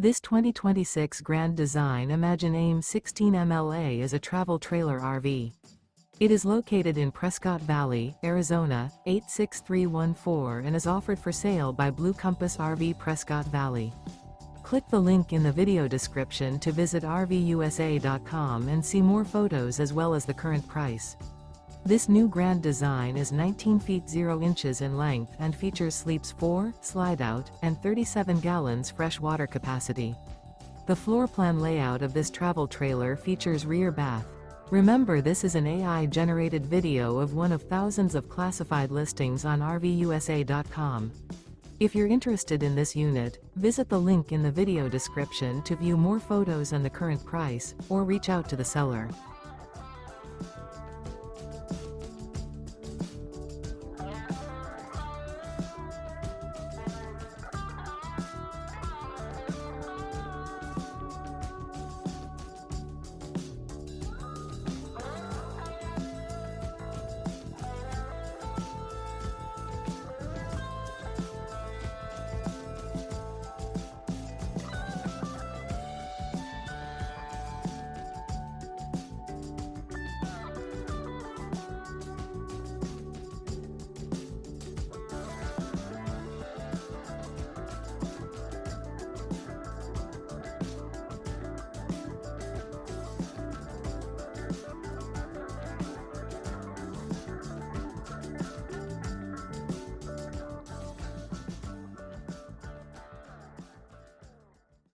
This 2026 Grand Design Imagine AIM 16 MLA is a travel trailer RV. It is located in Prescott Valley, Arizona, 86314 and is offered for sale by Blue Compass RV Prescott Valley. Click the link in the video description to visit RVUSA.com and see more photos as well as the current price. This new Grand Design is 19 feet 0 inches in length and features sleeps 4, slide-out, and 37 gallons fresh water capacity. The floor plan layout of this travel trailer features rear bath. Remember, this is an AI-generated video of one of thousands of classified listings on RVUSA.com. If you're interested in this unit, visit the link in the video description to view more photos and the current price, or reach out to the seller.